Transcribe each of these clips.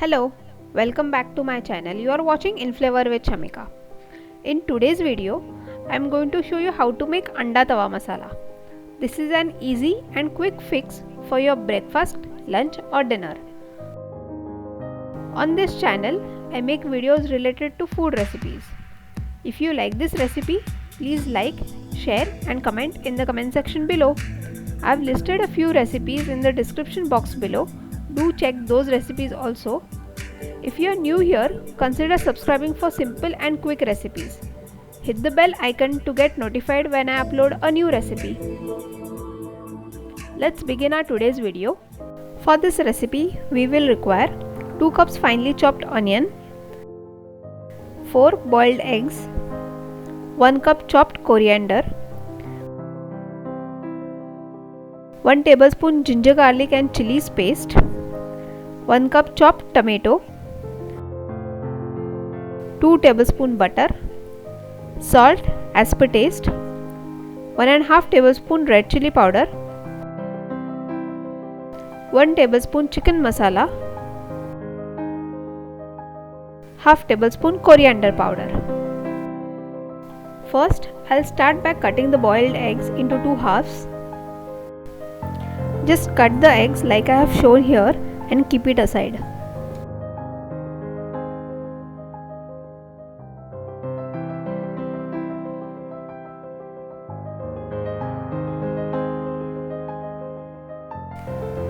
Hello, welcome back to my channel. You are watching In Flavor with Shamika. In today's video, I am going to show you how to make Anda Tawa Masala. This is an easy and quick fix for your breakfast, lunch or dinner. On this channel, I make videos related to food recipes. If you like this recipe, please like, share and comment in the comment section below. I have listed a few recipes in the description box below. Do check those recipes also. If you are new here, consider subscribing for simple and quick recipes. Hit the bell icon to get notified when I upload a new recipe. Let's begin our today's video. For this recipe, we will require 2 cups finely chopped onion, 4 boiled eggs, 1 cup chopped coriander, 1 tablespoon ginger garlic and chilies paste, 1 cup chopped tomato, 2 tablespoon butter, salt as per taste, 1.5 tablespoon red chili powder, 1 tablespoon chicken masala, half tablespoon coriander powder. First, I'll start by cutting the boiled eggs into 2 halves. Just cut the eggs like I have shown here and keep it aside.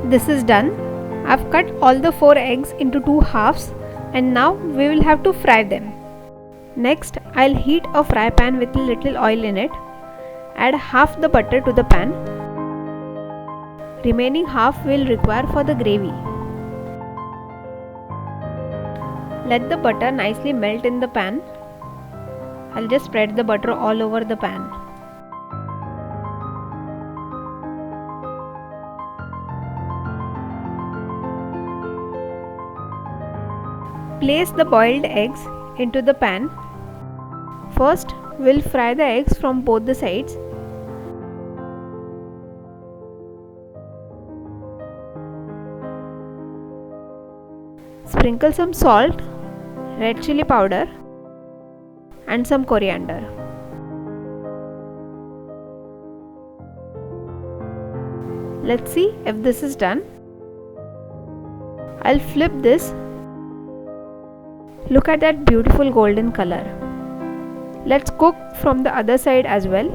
This is done. I've cut all the 4 eggs into 2 halves and now we will have to fry them. Next, I'll heat a fry pan with a little oil in it. Add half the butter to the pan. Remaining half will require for the gravy. Let the butter nicely melt in the pan. I'll just spread the butter all over the pan. Place the boiled eggs into the pan. First, we'll fry the eggs from both the sides. Sprinkle some salt, red chili powder and some coriander. Let's see if this is done. I'll flip this. Look at that beautiful golden color. Let's cook from the other side as well.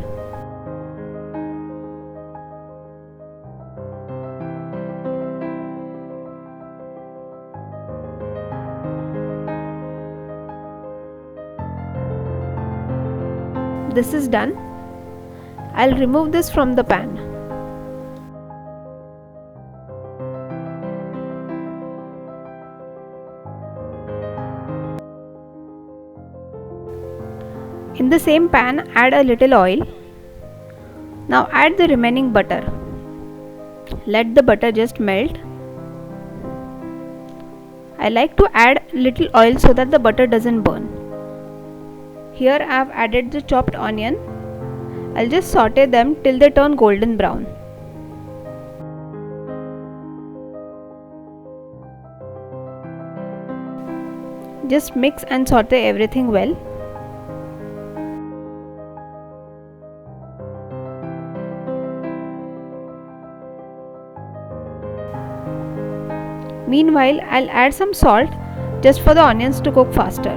This is done. I'll remove this from the pan. In the same pan, add a little oil. Now add the remaining butter. Let the butter just melt. I like to add little oil so that the butter doesn't burn. Here I have added the chopped onion. I'll just saute them till they turn golden brown. Just mix and saute everything well. Meanwhile, I'll add some salt just for the onions to cook faster.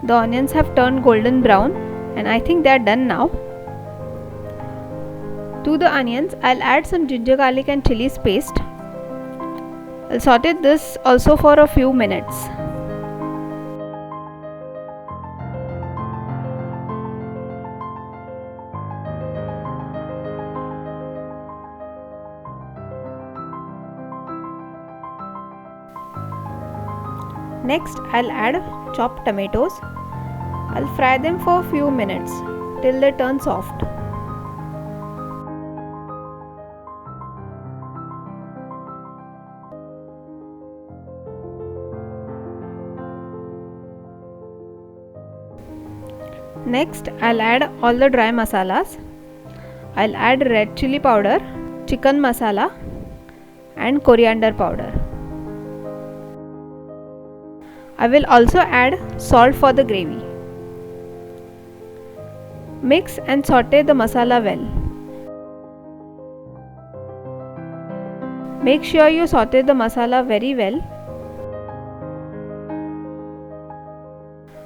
The onions have turned golden brown and I think they are done now. To the onions, I'll add some ginger garlic and chilies paste. I'll saute this also for a few minutes. Next, I'll add chopped tomatoes. I'll fry them for a few minutes till they turn soft. Next, I'll add all the dry masalas. I'll add red chili powder, chicken masala and coriander powder. I will also add salt for the gravy. Mix and saute the masala well. Make sure you saute the masala very well.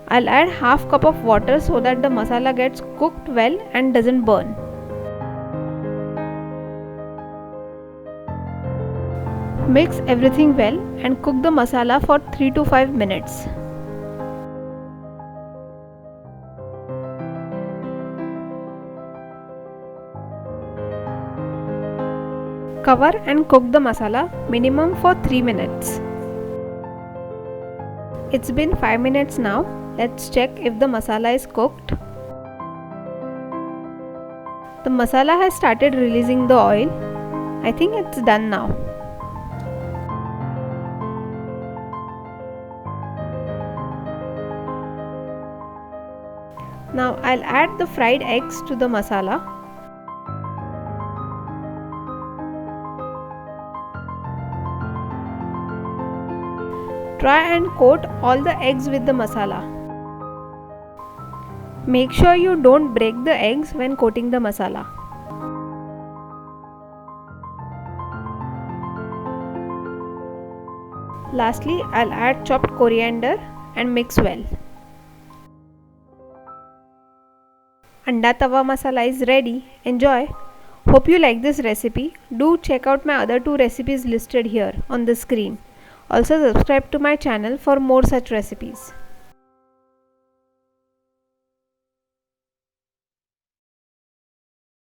I'll add half cup of water so that the masala gets cooked well and doesn't burn. Mix everything well and cook the masala for 3 to 5 minutes. Cover and cook the masala minimum for 3 minutes. It's been 5 minutes now. Let's check if the masala is cooked. The masala has started releasing the oil. I think it's done now. Now I'll add the fried eggs to the masala. Try and coat all the eggs with the masala. Make sure you don't break the eggs when coating the masala. Lastly, I'll add chopped coriander and mix well. Anda tawa masala is ready. Enjoy! Hope you like this recipe. Do check out my other 2 recipes listed here on the screen. Also subscribe to my channel for more such recipes.